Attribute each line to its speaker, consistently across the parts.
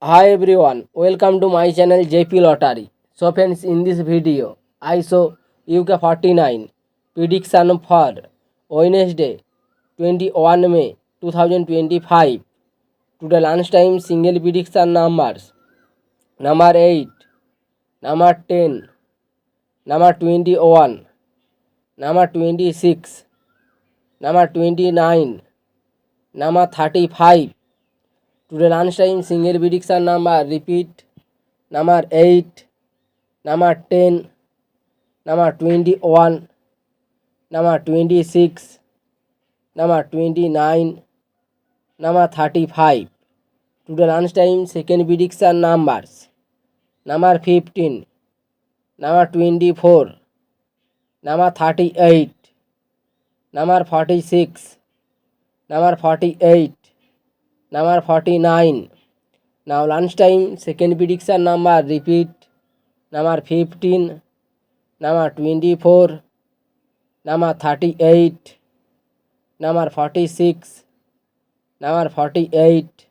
Speaker 1: Hi everyone, welcome to my channel JP Lottery. So friends, in this video, I show UK 49 prediction for Wednesday 21 May 2025. Today lunchtime single prediction numbers number 8, number 10, number 21, number 26, number 29, number 35. Today lunchtime single prediction number repeat number 8, number 10, number 21, number 26, number 29, number 35. Today lunchtime second prediction numbers number 15, number 24, number 38, number 46, number 48, number 49. Now lunchtime second prediction number repeat number 15, number 24, number 38, number 46, number 48,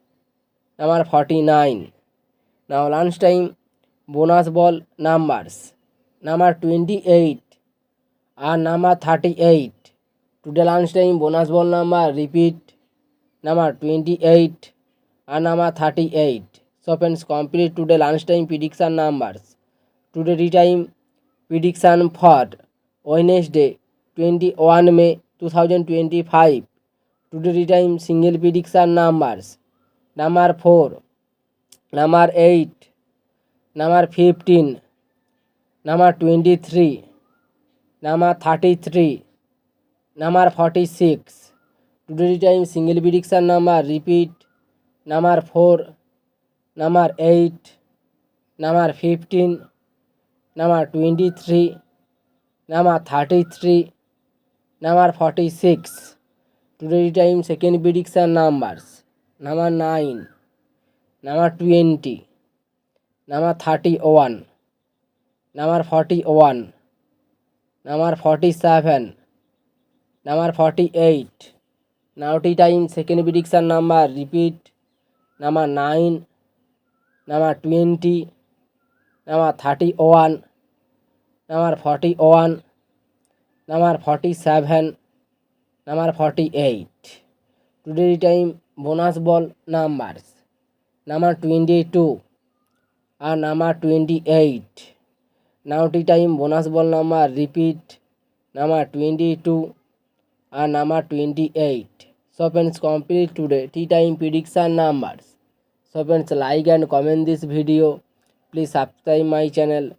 Speaker 1: number 49. Now lunchtime bonus ball numbers number 28 and number 38. Today lunchtime bonus ball number repeat number 28 and number 38. So friends, complete today lunchtime prediction numbers. Today time prediction for Wednesday 21 May 2025. Today time single prediction numbers number 4, number 8, number 15, number 23, number 33, number 46. Today time single prediction number repeat number 4, number 8, number 15, number 23, number 33, number 46. Today time second prediction numbers number 9, number 20, number 31, number 41, number 47, number 48. Now time second prediction number repeat number 9, number 20, number 31, number 41, number 47, number 48. Today time bonus ball numbers number 22 and number 28. Now time bonus ball number repeat number 22 and number 28. So friends, complete today tea time prediction numbers. So friends, like and comment this video. Please subscribe my channel